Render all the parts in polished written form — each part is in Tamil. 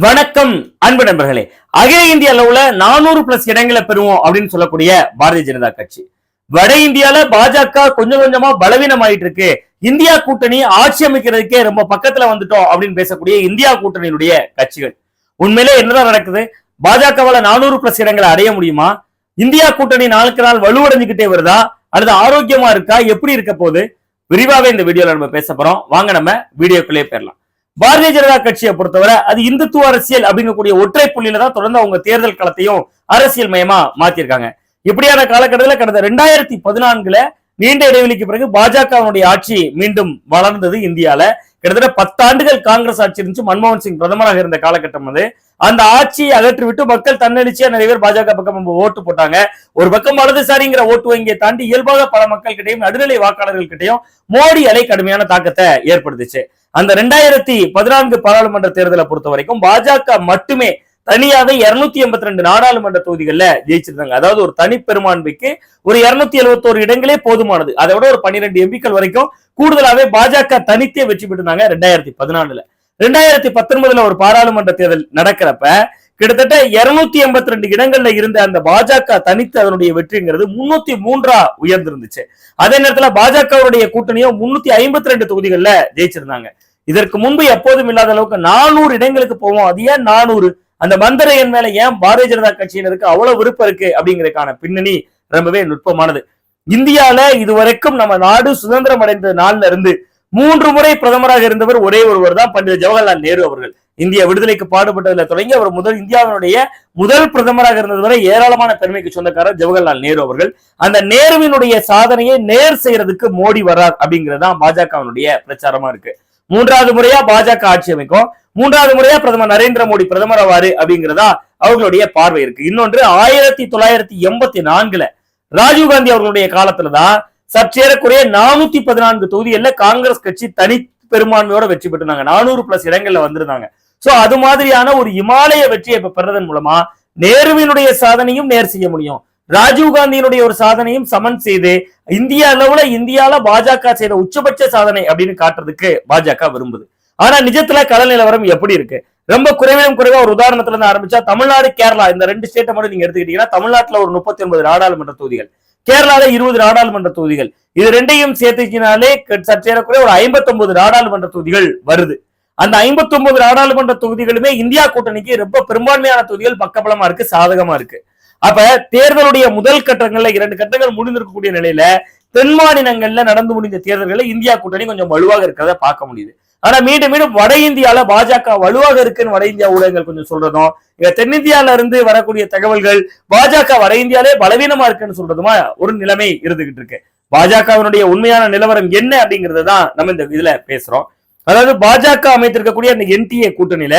வணக்கம் அன்பு நண்பர்களே. அகில இந்திய அளவுல 400+ இடங்களை பெறுவோம் அப்படின்னு சொல்லக்கூடிய பாரதிய ஜனதா கட்சி வட இந்தியால பாஜக கொஞ்சம் கொஞ்சமா பலவீனமாயிட்டு இருக்கு. இந்தியா கூட்டணி ஆட்சி அமைக்கிறதுக்கே ரொம்ப பக்கத்துல வந்துட்டோம் அப்படின்னு பேசக்கூடிய இந்தியா கூட்டணியினுடைய கட்சிகள் உண்மையிலே என்னதான் நடக்குது? பாஜகவால 400+ இடங்களை அடைய முடியுமா? இந்தியா கூட்டணி நாளுக்கு நாள் வலுவடைஞ்சுக்கிட்டே வருதா அல்லது ஆரோக்கியமா இருக்கா? எப்படி இருக்க போகுது? விரிவாவே இந்த வீடியோல நம்ம பேச போறோம். வாங்க நம்ம வீடியோக்குள்ளே போயிடலாம். பாரதிய ஜனதா கட்சியை பொறுத்தவரை அது இந்துத்துவ அரசியல் அப்படிங்கக்கூடிய ஒற்றை புள்ளியில தான் தொடர்ந்து அவங்க தேர்தல் களத்தையும் அரசியல் மயமா மாத்திருக்காங்க. இப்படியான காலகட்டத்தில் கடந்த 2014 நீண்ட இடைவெளிக்கு பிறகு பாஜகவுடைய ஆட்சி மீண்டும் வளர்ந்தது. இந்தியால கிட்டத்தட்ட 10 ஆண்டுகள் காங்கிரஸ் ஆட்சி இருந்துச்சு. மன்மோகன் சிங் பிரதமராக இருந்த காலகட்டம் அது. அந்த ஆட்சியை அகற்றிவிட்டு மக்கள் தன்னெழுச்சியா நிறைய பேர் பாஜக பக்கம் ஓட்டு போட்டாங்க. ஒரு பக்கம் வலதுசாரிங்கிற ஓட்டு வங்கியை தாண்டி இயல்பாக பல மக்கள் கிட்டையும் நடுநிலை வாக்காளர்கள் கிட்டையும் மோடி அலை கடுமையான தாக்கத்தை ஏற்படுத்துச்சு. அந்த 2014 பாராளுமன்ற தேர்தலை பொறுத்த வரைக்கும் பாஜக மட்டுமே தனியாவே 282 நாடாளுமன்ற தொகுதிகள்ல ஜெயிச்சிருந்தாங்க. அதாவது ஒரு தனி பெரும்பான்மைக்கு ஒரு 271 இடங்களே போதுமானது. அதை விட ஒரு 12 எம்பிக்கள் வரைக்கும் கூடுதலாவே பாஜக தனித்தே வெற்றி பெற்றிருந்தாங்க 2014. 2019 ஒரு பாராளுமன்ற தேர்தல் நடக்கிறப்ப கிட்டத்தட்ட 282 இடங்கள்ல இருந்த அந்த பாஜக தனித்து அதனுடைய வெற்றிங்கிறது 303 உயர்ந்திருந்துச்சு. அதே நேரத்துல பாஜகவுடைய கூட்டணியும் 352 தொகுதிகள்ல ஜெயிச்சிருந்தாங்க. இதற்கு முன்பு எப்போதும் இல்லாத அளவுக்கு 400 இடங்களுக்கு போவோம். அது ஏன் 400? அந்த மந்திர எண் மேல ஏன் பாரதிய ஜனதா கட்சியினருக்கு அவ்வளவு விருப்பம் இருக்கு அப்படிங்கிறதுக்கான பின்னணி ரொம்பவே நுட்பமானது. இந்தியால இதுவரைக்கும் நம்ம நாடு சுதந்திரம் அடைந்த நாள்ல இருந்து 3 முறை பிரதமராக இருந்தவர் ஒரே ஒருவர் தான், பண்டித ஜவஹர்லால் நேரு அவர்கள். இந்திய விடுதலைக்கு பாடுபட்டதுல தொடங்கி அவர் இந்தியாவினுடைய முதல் பிரதமராக இருந்தது வரை ஏராளமான பெருமைக்கு சொந்தக்காரர் ஜவஹர்லால் நேரு அவர்கள். அந்த நேருவினுடைய சாதனையை நேர் செய்யறதுக்கு மோடி வர்றார் அப்படிங்கறதுதான் பாஜகவினுடைய பிரச்சாரமா இருக்கு. 3வது முறையா பாஜக ஆட்சி அமைக்கும், 3வது முறையா பிரதமர் நரேந்திர மோடி பிரதமர் ஆவாரு அப்படிங்கிறதா அவர்களுடைய பார்வை இருக்கு. இன்னொன்று 1984 ராஜீவ்காந்தி அவர்களுடைய காலத்துலதான் சற்றேறக்குறைய 414 தொகுதிகள்ல காங்கிரஸ் கட்சி தனி பெரும்பான்மையோட வெற்றி பெற்றிருந்தாங்க. 400+ இடங்கள்ல வந்திருந்தாங்க. சோ அது மாதிரியான ஒரு இமாலய வெற்றியை இப்ப பெறதன் மூலமா நேருவினுடைய சாதனையும் நேர் செய்ய முடியும், ராஜீவ்காந்தியினுடைய ஒரு சாதனையும் சமன் செய்து இந்திய அளவுல இந்தியால பாஜக செய்த உச்சபட்ச சாதனை அப்படின்னு காட்டுறதுக்கு பாஜக விரும்புது. ஆனா நிஜத்துல கள நிலவரம் எப்படி இருக்கு? ரொம்ப குறைவா ஒரு உதாரணத்துல இருந்து ஆரம்பிச்சா தமிழ்நாடு கேரளா இந்த 2 ஸ்டேட்டை மட்டும் நீங்க எடுத்துக்கிட்டீங்கன்னா தமிழ்நாட்டுல ஒரு 39 நாடாளுமன்ற தொகுதிகள், கேரளால 20 நாடாளுமன்ற தொகுதிகள், இது ரெண்டையும் சேர்த்துக்கினாலே சற்றேறக்குறைய ஒரு 59 நாடாளுமன்ற தொகுதிகள் வருது. அந்த 59 நாடாளுமன்ற தொகுதிகளுமே இந்தியா கூட்டணிக்கு ரொம்ப பெரும்பான்மையான தொகுதிகள் பக்கபலமா இருக்கு, சாதகமா இருக்கு. அப்ப தேர்தலுடைய முதல் கட்டங்கள்ல 2 கட்டங்கள் முடிந்திருக்கக்கூடிய நிலையில தென் மாநிலங்கள்ல நடந்து முடிந்த தேர்தல்களை இந்தியா கூட்டணி கொஞ்சம் வலுவாக இருக்கிறத பார்க்க முடியுது. ஆனா மீண்டும் வட இந்தியால பாஜக வலுவாக இருக்குன்னு வட இந்தியா ஊடகங்கள் கொஞ்சம் சொல்றதும், தென்னிந்தியால இருந்து வரக்கூடிய தகவல்கள் பாஜக வட இந்தியாலே பலவீனமா இருக்குன்னு சொல்றதுமா ஒரு நிலைமை இருந்துகிட்டு இருக்கு. பாஜகவினுடைய உண்மையான நிலவரம் என்ன அப்படிங்கறது தான் நம்ம இந்த இதுல பேசுறோம். அதாவது பாஜக அமைத்திருக்கக்கூடிய அந்த என்டிஏ கூட்டணியில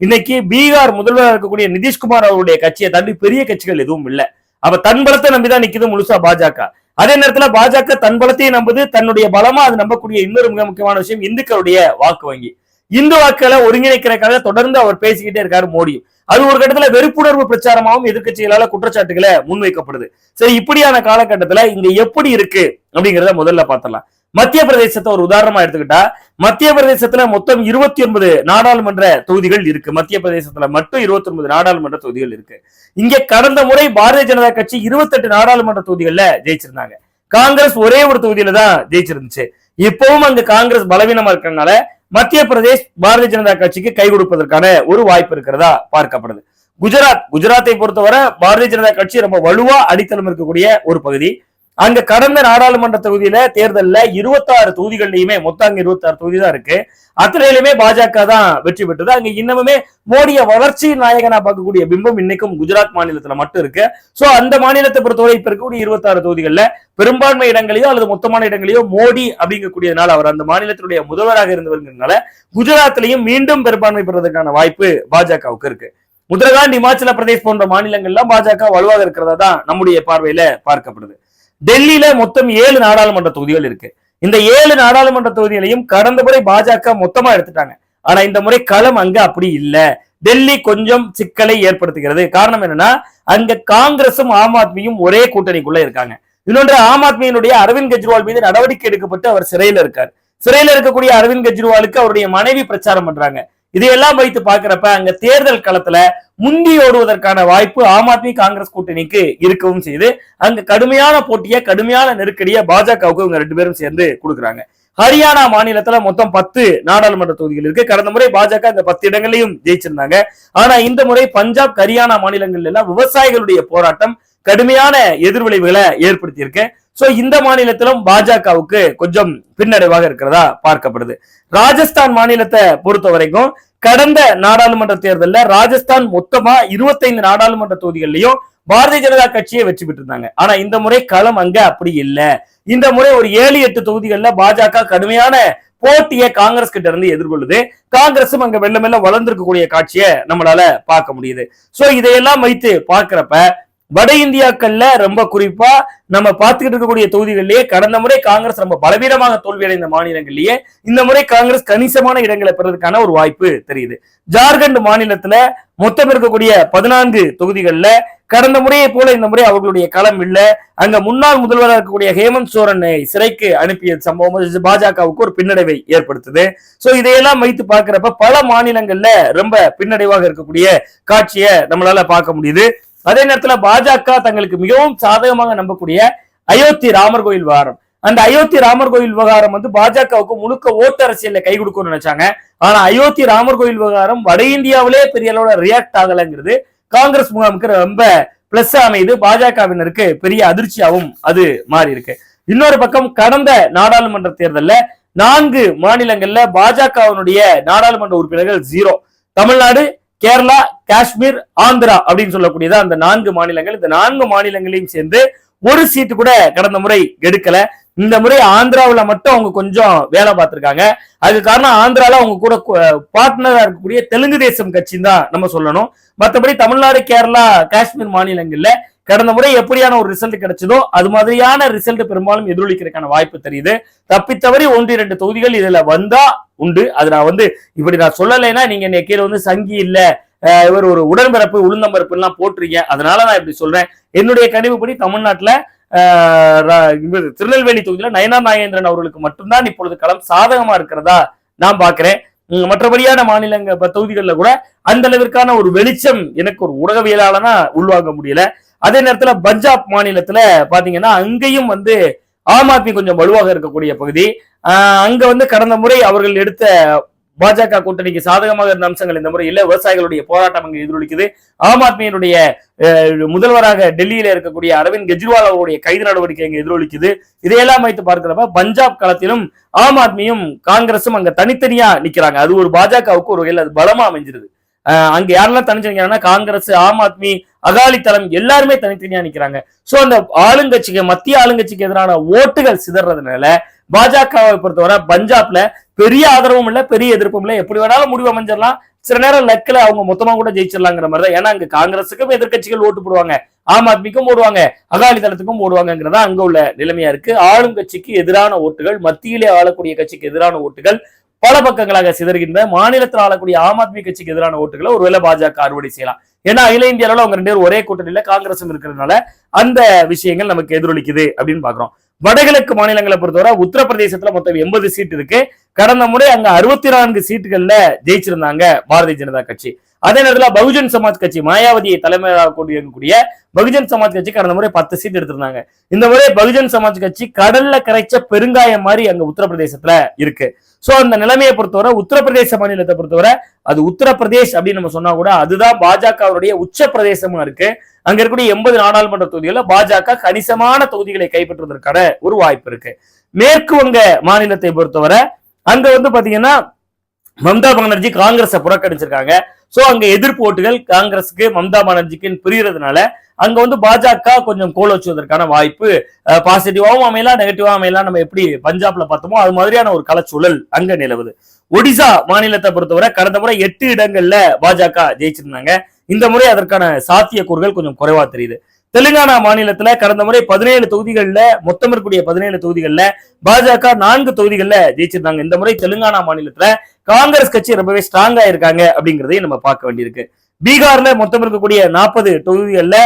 இன்னைக்கு பீகார் முதல்வராக இருக்கக்கூடிய நிதிஷ்குமார் அவருடைய கட்சியை தாண்டி பெரிய கட்சிகள் எதுவும் இல்லை. அப்ப தன் பலத்தை நம்பிதான் நிக்குது முழுசா பாஜக. அதே நேரத்துல பாஜக தன் பலத்தையும் நம்புது. தன்னுடைய பலமா அது நம்பக்கூடிய இன்னொரு மிக முக்கியமான விஷயம் இந்துக்களுடைய வாக்கு வங்கி. இந்து வாக்களை ஒருங்கிணைக்கிறதுக்காக தொடர்ந்து அவர் பேசிக்கிட்டே இருக்காரு மோடி. அது ஒரு கட்டத்துல வெறுப்புணர்வு பிரச்சாரமாகவும் எதிர்கட்சிகளால குற்றச்சாட்டுகளை முன்வைக்கப்படுது. சரி, இப்படியான காலகட்டத்துல இங்க எப்படி இருக்கு அப்படிங்கிறத முதல்ல பார்த்தலாம். மத்திய பிரதேசத்தை ஒரு உதாரணமா எடுத்துக்கிட்டா, மத்திய பிரதேசத்துல மொத்தம் 29 நாடாளுமன்ற தொகுதிகள் இருக்கு. மத்திய பிரதேசத்துல மட்டும் 29 நாடாளுமன்ற தொகுதிகள் இருக்கு. இங்க கடந்த முறை பாரதிய ஜனதா கட்சி 28 நாடாளுமன்ற தொகுதிகள்ல ஜெயிச்சிருந்தாங்க. காங்கிரஸ் ஒரே ஒரு தொகுதியில தான் ஜெயிச்சிருந்துச்சு. இப்பவும் அங்க காங்கிரஸ் பலவீனமா இருக்கிறதுனால மத்திய பிரதேஷ் பாரதிய ஜனதா கட்சிக்கு கை கொடுப்பதற்கான ஒரு வாய்ப்பு இருக்கிறதா பார்க்கப்படுது. குஜராத்தை பொறுத்தவரை பாரதிய ஜனதா கட்சி ரொம்ப வலுவா அடித்தளம் இருக்கக்கூடிய ஒரு பகுதி. அங்க கடந்த நாடாளுமன்ற தொகுதியில தேர்தல்ல 26 தொகுதிகள்லயுமே மொத்தம் அங்க 26 தொகுதி தான் இருக்கு. அத்தனையிலுமே பாஜக தான் வெற்றி பெற்றது. அங்க இன்னமுமே மோடிய வளர்ச்சி நாயகனா பார்க்கக்கூடிய பிம்பம் இன்னைக்கும் குஜராத் மாநிலத்துல மட்டும் இருக்கு. சோ அந்த மாநிலத்தை பொறுத்தவரை இப்ப இருக்கக்கூடிய 26 தொகுதிகள்ல பெரும்பான்மை இடங்களையோ அல்லது மொத்தமான இடங்களையோ மோடி அப்படிங்கக்கூடியதுனால அவர் அந்த மாநிலத்தினுடைய முதல்வராக இருந்தவர்கிறதுனால குஜராத்லையும் மீண்டும் பெரும்பான்மை பெறுவதற்கான வாய்ப்பு பாஜகவுக்கு இருக்கு. உத்தரகாண்ட், இமாச்சல பிரதேஷ் போன்ற மாநிலங்கள்லாம் பாஜக வலுவாக இருக்கிறதா தான் நம்முடைய பார்வையில பார்க்கப்படுது. டெல்லியில மொத்தம் 7 நாடாளுமன்ற தொகுதிகள் இருக்கு. இந்த 7 நாடாளுமன்ற தொகுதிகளையும் கடந்த முறை பாஜக மொத்தமா எடுத்துட்டாங்க. ஆனா இந்த முறை களம் அங்க அப்படி இல்ல. டெல்லி கொஞ்சம் சிக்கலை ஏற்படுத்துகிறது. காரணம் என்னன்னா அங்க காங்கிரசும் ஆம் ஆத்மியும் ஒரே கூட்டணிக்குள்ள இருக்காங்க. இன்னொன்று, ஆம் ஆத்மியினுடைய அரவிந்த் கெஜ்ரிவால் மீது நடவடிக்கை எடுக்கப்பட்டு அவர் சிறையில இருக்கார். சிறையில இருக்கக்கூடிய அரவிந்த் கெஜ்ரிவாலுக்கு அவருடைய மனைவி பிரச்சாரம் பண்றாங்க. இதையெல்லாம் வைத்து பார்க்கிறப்ப அங்க தேர்தல் களத்துல முந்தி ஓடுவதற்கான வாய்ப்பு ஆம் ஆத்மி காங்கிரஸ் கூட்டணிக்கு இருக்கவும் செய்து அங்க கடுமையான போட்டியை கடுமையான நெருக்கடியை பாஜகவுக்கு இவங்க 2 பேரும் சேர்ந்து கொடுக்குறாங்க. ஹரியானா மாநிலத்துல மொத்தம் 10 நாடாளுமன்ற தொகுதிகள் இருக்கு. கடந்த முறை பாஜக இந்த 10 இடங்களையும் ஜெயிச்சிருந்தாங்க. ஆனா இந்த முறை பஞ்சாப், ஹரியானா மாநிலங்கள்ல எல்லாம் விவசாயிகளுடைய போராட்டம் கடுமையான எதிர்விளைவுகளை ஏற்படுத்தி இருக்கு. சோ இந்த மாநிலத்திலும் பாஜகவுக்கு கொஞ்சம் பின்னடைவாக இருக்கிறதா பார்க்கப்படுது. ராஜஸ்தான் மாநிலத்தை பொறுத்த வரைக்கும் கடந்த நாடாளுமன்ற தேர்தலில் ராஜஸ்தான் மொத்தமா 25 நாடாளுமன்ற தொகுதிகள்லயும் பாரதிய ஜனதா கட்சியை வெற்றி பெற்றிருந்தாங்க. ஆனா இந்த முறை களம் அங்க அப்படி இல்ல. இந்த முறை ஒரு 7-8 தொகுதிகள்ல பாஜக கடுமையான போட்டியை காங்கிரஸ் கிட்ட இருந்து எதிர்கொள்ளுது. காங்கிரசும் அங்க மெல்ல மெல்ல வளர்ந்திருக்கக்கூடிய காட்சியை நம்மளால பார்க்க முடியுது. சோ இதையெல்லாம் வைத்து பார்க்கிறப்ப வட இந்தியாக்கள்ல ரொம்ப குறிப்பா நம்ம பார்த்துக்கிட்டு இருக்கக்கூடிய தொகுதிகளிலேயே கடந்த முறை காங்கிரஸ் ரொம்ப பலவீனமாக தோல்வியடைந்த மாநிலங்களிலேயே இந்த முறை காங்கிரஸ் கணிசமான இடங்களை பெறதுக்கான ஒரு வாய்ப்பு தெரியுது. ஜார்க்கண்ட் மாநிலத்துல மொத்தம் இருக்கக்கூடிய 14 தொகுதிகள்ல கடந்த முறையை போல இந்த முறை அவர்களுடைய களம் இல்ல. அங்க முன்னாள் முதல்வராக இருக்கக்கூடிய ஹேமந்த் சோரனை சிறைக்கு அனுப்பிய சம்பவம் பாஜகவுக்கு ஒரு பின்னடைவை ஏற்படுத்துது. சோ இதையெல்லாம் வைத்து பார்க்கிறப்ப பல மாநிலங்கள்ல ரொம்ப பின்னடைவாக இருக்கக்கூடிய காட்சியை நம்மளால பார்க்க முடியுது. அதே நேரத்துல பாஜக தங்களுக்கு மிகவும் சாதகமாக நம்பக்கூடிய அயோத்தி ராமர் கோயில் விவகாரம், அந்த அயோத்தி ராமர் கோயில் விவகாரம் பாஜகவுக்கு முழுக்க ஓட்டு அரசியல்ல கை கொடுக்கும்னு நினைச்சாங்க. ஆனா அயோத்தி ராமர் கோயில் விவகாரம் வட இந்தியாவிலே பெரிய அளவுல ரியாக்ட் ஆகலைங்கிறது காங்கிரஸ் முகாமுக்கு ரொம்ப பிளஸ் அமைது. பாஜகவினருக்கு பெரிய அதிர்ச்சியாகவும் அது மாறி இருக்கு. இன்னொரு பக்கம் கடந்த நாடாளுமன்ற தேர்தல்ல 4 மாநிலங்கள்ல பாஜகவினுடைய நாடாளுமன்ற உறுப்பினர்கள் 0. தமிழ்நாடு, கேரளா, காஷ்மீர், ஆந்திரா அப்படின்னு சொல்லக்கூடியது அந்த 4 மாநிலங்கள். இந்த 4 மாநிலங்களையும் சேர்ந்து ஒரு சீட்டு கூட கடந்த முறை எடுக்கல. இந்த முறை ஆந்திராவில மட்டும் அவங்க கொஞ்சம் வேலை பார்த்திருக்காங்க. அதுக்கு காரணம் ஆந்திரால அவங்க கூட பார்ட்னரா இருக்கக்கூடிய தெலுங்கு தேசம் கட்சின்னு தான் நம்ம சொல்லணும். மற்றபடி தமிழ்நாடு, கேரளா, காஷ்மீர் மாநிலங்கள்ல கடந்த முறை எப்படியான ஒரு ரிசல்ட் கிடைச்சதோ அது மாதிரியான ரிசல்ட் பெரும்பாலும் எதிரொலிக்கிறதுக்கான வாய்ப்பு தெரியுது. தப்பித்தவறி 1-2 தொகுதிகள் இதுல வந்தா உண்டு. அது நான் இப்படி நான் சொல்லலைன்னா நீங்க கீழே சங்கி இல்ல, இவர் ஒரு உடன்பிறப்பு உளுந்தம்பரப்பு எல்லாம் போட்டுறீங்க, அதனால நான் இப்படி சொல்றேன். என்னுடைய கணிவுப்படி தமிழ்நாட்டுல திருநெல்வேலி தொகுதியில நயனா நாகேந்திரன் அவர்களுக்கு மட்டும்தான் இப்பொழுது களம் சாதகமா இருக்கிறதா நான் பாக்குறேன். மற்றபடியான தொகுதிகள்ல கூட அந்த அளவிற்கான ஒரு வெளிச்சம் எனக்கு ஒரு ஊடகவியலாளனா உள்வாங்க முடியல. அதே நேரத்துல பஞ்சாப் மாநிலத்துல பாத்தீங்கன்னா அங்கேயும் ஆம் ஆத்மி கொஞ்சம் வலுவாக இருக்கக்கூடிய பகுதி. அங்க கடந்த முறை அவர்கள் எடுத்த பாஜக கூட்டணிக்கு சாதகமாக இருந்த அம்சங்கள் இந்த முறை இல்ல. விவசாயிகளுடைய போராட்டம் அங்கு எதிரொலிக்குது. ஆம் ஆத்மியினுடைய முதல்வராக டெல்லியில இருக்கக்கூடிய அரவிந்த் கெஜ்ரிவால் அவருடைய கைது நடவடிக்கை அங்கு எதிரொலிக்குது. இதையெல்லாம் வைத்து பார்க்கிறப்ப பஞ்சாப் களத்திலும் ஆம் ஆத்மியும் காங்கிரசும் அங்க தனித்தனியா நிக்கிறாங்க. அது ஒரு பாஜகவுக்கு ஒரு வகையில் அது பலமா அமைஞ்சிருது. அங்க யாரெல்லாம் தனிச்சு நிக்கிறாங்கன்னா காங்கிரஸ், ஆம் ஆத்மி, அகாலிதளம் எல்லாருமே தனித்தனியா நிக்கிறாங்க. சோ அந்த ஆளுங்கட்சிக்கு மத்திய ஆளுங்கட்சிக்கு எதிரான ஓட்டுகள் சிதறதுனால பாஜகவை பொறுத்தவரை பஞ்சாப்ல பெரிய ஆதரவும் இல்ல, பெரிய எதிர்ப்பும் இல்ல. எப்படி வேணாலும் முடிவு அமைஞ்சிடலாம். சில நேரம் லெக்கில அவங்க மொத்தமா கூட ஜெயிச்சிடலாங்கிற மாதிரி தான். ஏன்னா அங்க காங்கிரஸுக்கும் எதிர்கட்சிகள் ஓட்டு போடுவாங்க, ஆம் ஆத்மிக்கும் போடுவாங்க, அகாலிதளத்துக்கும் போடுவாங்கிறதா அங்க உள்ள நிலைமையா இருக்கு. ஆளுங்கட்சிக்கு எதிரான ஓட்டுகள், மத்தியிலே ஆளக்கூடிய கட்சிக்கு எதிரான ஓட்டுகள் பல பக்கங்களாக சிதறுகின்ற மாநிலத்தில் ஆளக்கூடிய ஆம் ஆத்மி கட்சிக்கு எதிரான ஓட்டுகளை ஒருவேளை பாஜக அறுவடை செய்யலாம். ஏன்னா அகில இந்திய அளவில் அவங்க 2 பேரும் ஒரே கூட்டணியில காங்கிரசும் இருக்கிறதுனால அந்த விஷயங்கள் நமக்கு எதிரொலிக்குது அப்படின்னு பாக்குறோம். வடகிழக்கு மாநிலங்களை பொறுத்தவரை உத்தரப்பிரதேசத்துல மொத்தம் 80 சீட் இருக்கு. கடந்த முறை அங்க 64 சீட்டுகள்ல ஜெயிச்சிருந்தாங்க பாரதிய ஜனதா கட்சி. அதே நேரத்தில் பகுஜன் சமாஜ் கட்சி மாயாவதியை தலைமையாக கொண்டு இருக்கக்கூடிய பகுஜன் சமாஜ் கட்சி கடந்த முறை 10 சீட் எடுத்திருந்தாங்க. இந்த முறை பகுஜன் சமாஜ் கட்சி கடல்ல கரைச்ச பெருங்காயம் மாதிரி அங்க உத்தரப்பிரதேசத்துல இருக்கு. சோ அந்த நிலைமையை பொறுத்தவரை உத்தரப்பிரதேச மாநிலத்தை பொறுத்தவரை அது உத்தரப்பிரதேஷ் அப்படின்னு நம்ம சொன்னா கூட அதுதான் பாஜகவுடைய உச்ச பிரதேசமா இருக்கு. அங்க இருக்கக்கூடிய 80 நாடாளுமன்ற தொகுதிகளில் பாஜக கணிசமான தொகுதிகளை கைப்பற்றுவதற்கான ஒரு வாய்ப்பு இருக்கு. மேற்கு வங்க மாநிலத்தை பொறுத்தவரை அங்க பாத்தீங்கன்னா மம்தா பானர்ஜி காங்கிரஸை புறக்கணிச்சிருக்காங்க. சோ அங்க எதிர்ப்பு ஓட்டுகள் காங்கிரஸுக்கு மம்தா பானர்ஜிக்கு பிரியறதுனால அங்க பாஜக கொஞ்சம் கோல் வச்சுவதற்கான வாய்ப்பு பாசிட்டிவாவும் அமையலாம், நெகட்டிவா அமையலாம். நம்ம எப்படி பஞ்சாப்ல பார்த்தோமோ அது மாதிரியான ஒரு களச்சூழல் அங்க நிலவுது. ஒடிசா மாநிலத்தை பொறுத்தவரை கடந்த முறை 8 இடங்கள்ல பாஜக ஜெயிச்சிருந்தாங்க. இந்த முறை அதற்கான சாத்தியக்கூறுகள் கொஞ்சம் குறைவா தெரியுது. தெலுங்கானா மாநிலத்துல கடந்த முறை 17 தொகுதிகள்ல மொத்தம் இருக்கக்கூடிய 17 தொகுதிகள்ல பாஜக 4 தொகுதிகள்ல ஜெயிச்சிருந்தாங்க. இந்த முறை தெலுங்கானா மாநிலத்துல காங்கிரஸ் கட்சி ரொம்பவே ஸ்ட்ராங்கா இருக்காங்க அப்படிங்கிறதையும் நம்ம பார்க்க வேண்டியிருக்கு. பீகார்ல மொத்தம் இருக்கக்கூடிய 40 தொகுதிகள்ல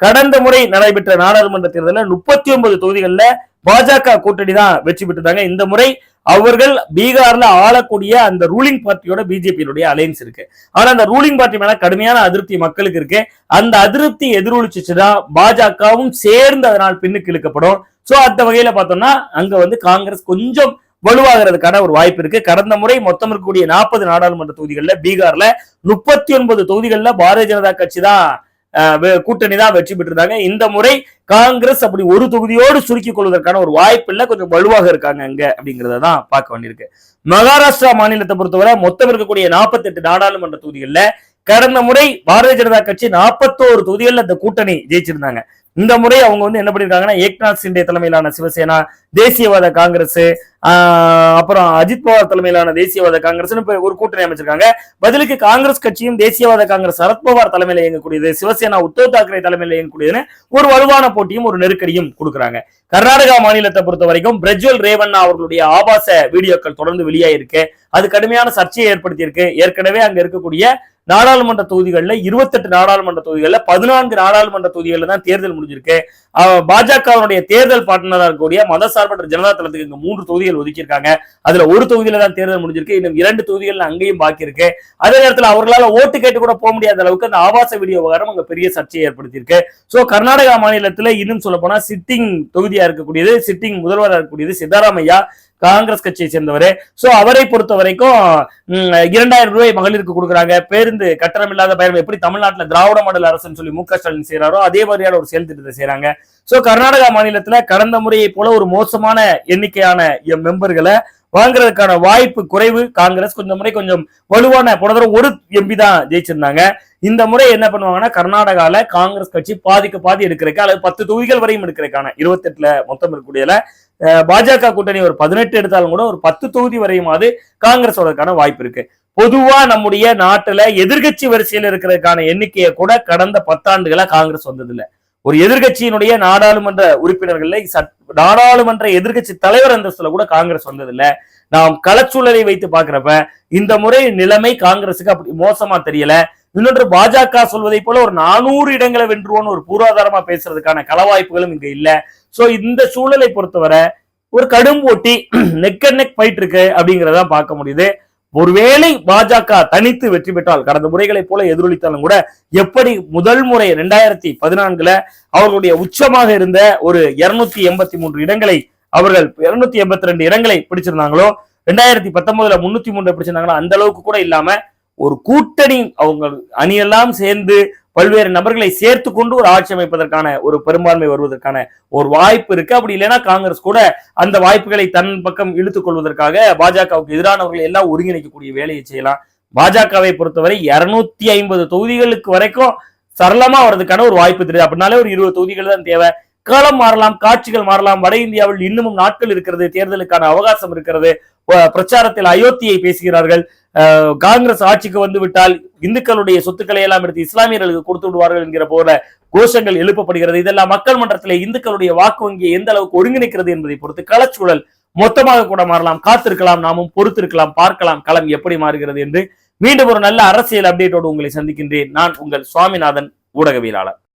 கடந்த முறை நடைபெற்ற நாடாளுமன்ற தேர்தலில் 39 தொகுதிகள்ல பாஜக கூட்டணி தான் வெற்றி பெற்றிருந்தாங்க. இந்த முறை அவர்கள் பீகார்ல ஆளக்கூடிய அந்த ரூலிங் பார்ட்டியோட பிஜேபியினுடைய அலையன்ஸ் இருக்கு. ஆனா அந்த ரூலிங் பார்ட்டி மேல கடுமையான அதிருப்தி மக்களுக்கு இருக்கு. அந்த அதிருப்தி எதிரொலிச்சுச்சுன்னா பாஜகவும் சேர்ந்து அதனால் பின்னுக்கு இழுக்கப்படும். சோ அந்த வகையில பார்த்தோம்னா அங்க வந்து காங்கிரஸ் கொஞ்சம் வலுவாகிறதுக்கான ஒரு வாய்ப்பு இருக்கு. கடந்த முறை மொத்தம் இருக்கக்கூடிய 40 நாடாளுமன்ற தொகுதிகள்ல பீகார்ல 39 தொகுதிகள்ல பாரதிய ஜனதா கட்சி தான் கூட்டணி தான் வெற்றி பெற்றிருந்தாங்க. இந்த முறை காங்கிரஸ் அப்படி ஒரு தொகுதியோடு சுருக்கிக் கொள்வதற்கான ஒரு வாய்ப்பு இல்ல, கொஞ்சம் வலுவாக இருக்காங்க அங்க அப்படிங்கறதான் பார்க்க வேண்டியிருக்கு. மகாராஷ்டிரா மாநிலத்தை பொறுத்தவரை மொத்தம் இருக்கக்கூடிய 48 நாடாளுமன்ற தொகுதிகள்ல கடந்த முறை பாரதிய ஜனதா கட்சி 41 தொகுதிகள்ல அந்த கூட்டணி ஜெயிச்சிருந்தாங்க. இந்த முறை அவங்க வந்து என்ன பண்ணிருக்காங்கன்னா ஏக்நாத் சிண்டே தலைமையிலான சிவசேனா, தேசியவாத காங்கிரஸ், அப்புறம் அஜித் பவார் தலைமையிலான தேசியவாத காங்கிரஸ் ஒரு கூட்டணி அமைச்சிருக்காங்க. பதிலுக்கு காங்கிரஸ் கட்சியும் தேசியவாத காங்கிரஸ் சரத்பவார் தலைமையில இயங்கக்கூடியது, சிவசேனா உத்தவ் தாக்கரே தலைமையில இயங்கக்கூடியதுன்னு ஒரு வலுவான போட்டியும் ஒரு நெருக்கடியும் கொடுக்குறாங்க. கர்நாடகா மாநிலத்தை பொறுத்த வரைக்கும் பிரஜ்வல் ரேவண்ணா அவர்களுடைய ஆபாச வீடியோக்கள் தொடர்ந்து வெளியாயிருக்கு. அது கடுமையான சர்ச்சையை ஏற்படுத்தி இருக்கு. ஏற்கனவே அங்க இருக்கக்கூடிய நாடாளுமன்ற தொகுதிகளில் 28 நாடாளுமன்ற தொகுதிகளில் 14 நாடாளுமன்ற தொகுதிகளில் தான் தேர்தல் முடிஞ்சிருக்கு. பாஜகவுடைய தேர்தல் பார்ட்னராக இருக்கக்கூடிய மதசார்பற்ற ஜனதா தளத்துக்கு இங்க 3 தொகுதிகள் ஒதுக்கியிருக்காங்க. அதுல ஒரு தொகுதியில தான் தேர்தல் முடிஞ்சிருக்கு. இன்னும் 2 தொகுதிகள் அங்கேயும் பாக்கி இருக்கு. அதே நேரத்தில் அவர்களால் ஓட்டு கேட்டு கூட போக முடியாத அளவுக்கு அந்த ஆபாச வீடியோ விவகாரம் அங்க பெரிய சர்ச்சையை ஏற்படுத்தியிருக்கு. சோ கர்நாடகா மாநிலத்தில் இன்னும் சொல்ல போனா சிட்டிங் தொகுதியா இருக்கக்கூடியது, சிட்டிங் முதல்வராக இருக்கக்கூடியது சித்தராமையா, காங்கிரஸ் கட்சியை சேர்ந்தவர். சோ அவரை பொறுத்த வரைக்கும் 2000 ரூபாய் மகளிருக்கு கொடுக்குறாங்க. பேருந்து கட்டணம் இல்லாத பயணம் எப்படி தமிழ்நாட்டில் திராவிட மாடல் அரசுன்னு சொல்லி மு க ஸ்டாலின் செய்யறாரோ அதே மாதிரியான ஒரு செயல் திட்டத்தை செய்யறாங்க. சோ கர்நாடகா மாநிலத்துல கடந்த முறையை போல ஒரு மோசமான எண்ணிக்கையான மெம்பர்களை வாங்குறதுக்கான வாய்ப்பு குறைவு. காங்கிரஸ் கொஞ்சம் வலுவான போன தடவை ஒரு எம்பி தான் ஜெயிச்சிருந்தாங்க. இந்த முறை என்ன பண்ணுவாங்கன்னா கர்நாடகால காங்கிரஸ் கட்சி பாதிக்கு பாதி எடுக்கிறதுக்கு அல்லது 10 தொகுதிகள் வரையும் எடுக்கிறதுக்கான 28ல மொத்தம் இருக்கக்கூடியல பாஜக கூட்டணி ஒரு 18 எடுத்தாலும் கூட ஒரு 10 தொகுதி வரையுமாவது காங்கிரஸோடக்கான வாய்ப்பு இருக்கு. பொதுவா நம்முடைய நாட்டுல எதிர்கட்சி வரிசையில் இருக்கிறதுக்கான எண்ணிக்கையை கூட கடந்த 10 ஆண்டுகளா காங்கிரஸ் வந்ததில்லை. ஒரு எதிர்கட்சியினுடைய நாடாளுமன்ற உறுப்பினர்கள்ல நாடாளுமன்ற எதிர்கட்சி தலைவர் அந்தஸ்துல கூட காங்கிரஸ் வந்ததில்லை. நாம் களச்சூழலை வைத்து பாக்குறப்ப இந்த முறை நிலைமை காங்கிரஸுக்கு அப்படி மோசமா தெரியல. இன்னொன்று பாஜக சொல்வதை போல ஒரு 400 இடங்களை வென்றுவோன்னு ஒரு பூர்வாதாரமா பேசுறதுக்கான களவாய்ப்புகளும் இங்க இல்ல. சோ இந்த சூழலை பொறுத்தவரை ஒரு கடும் போட்டி நெக் அண்ட் நெக் ஃபைட் இருக்கு அப்படிங்கிறத பார்க்க முடியுது. ஒருவேளை பாஜக தனித்து வெற்றி பெற்றால் கடந்த முறைகளை போல எதிரொலித்தாலும் கூட எப்படி முதல் முறை 2014 அவர்களுடைய உச்சமாக இருந்த ஒரு 283 இடங்களை அவர்கள் 282 இடங்களை பிடிச்சிருந்தாங்களோ 2019 303 பிடிச்சிருந்தாங்களோ அந்த அளவுக்கு கூட இல்லாம ஒரு கூட்டணி அவங்க அணியெல்லாம் சேர்ந்து பல்வேறு நபர்களை சேர்த்து கொண்டு ஒரு ஆட்சி அமைப்பதற்கான ஒரு பெரும்பான்மை வருவதற்கான ஒரு வாய்ப்பு இருக்கு. அப்படி இல்லைன்னா காங்கிரஸ் கூட அந்த வாய்ப்புகளை தன் பக்கம் இழுத்துக் கொள்வதற்காக பாஜகவுக்கு எதிரானவர்களை எல்லாம் ஒருங்கிணைக்கக்கூடிய வேலையை செய்யலாம். பாஜகவை பொறுத்தவரை 250 தொகுதிகளுக்கு வரைக்கும் சரளமா வர்றதுக்கான ஒரு வாய்ப்பு தெரியுது. அப்படின்னாலே ஒரு 20 தொகுதிகள் தான் தேவை. காலம் மாறலாம், காட்சிகள் மாறலாம். வட இந்தியாவில் இன்னமும் நாட்கள் இருக்கிறது, தேர்தலுக்கான அவகாசம் இருக்கிறது. பிரச்சாரத்தில் அயோத்தியை பேசுகிறார்கள். காங்கிரஸ் ஆட்சிக்கு வந்து விட்டால் இந்துக்களுடைய சொத்துக்களை எல்லாம் எடுத்து இஸ்லாமியர்களுக்கு கொடுத்து விடுவார்கள் என்கிற போல கோஷங்கள் எழுப்பப்படுகிறது. இதெல்லாம் மக்கள் மன்றத்தில் இந்துக்களுடைய வாக்கு வங்கியை எந்த அளவுக்கு ஒருங்கிணைக்கிறது என்பதை பொறுத்து களச்சூழல் மொத்தமாக கூட மாறலாம். காத்திருக்கலாம், நாமும் பொறுத்திருக்கலாம், பார்க்கலாம் களம் எப்படி மாறுகிறது என்று. மீண்டும் ஒரு நல்ல அரசியல் அப்டேட்டோடு உங்களை சந்திக்கின்றேன். நான் உங்கள் சுவாமிநாதன், ஊடகவியலாளர்.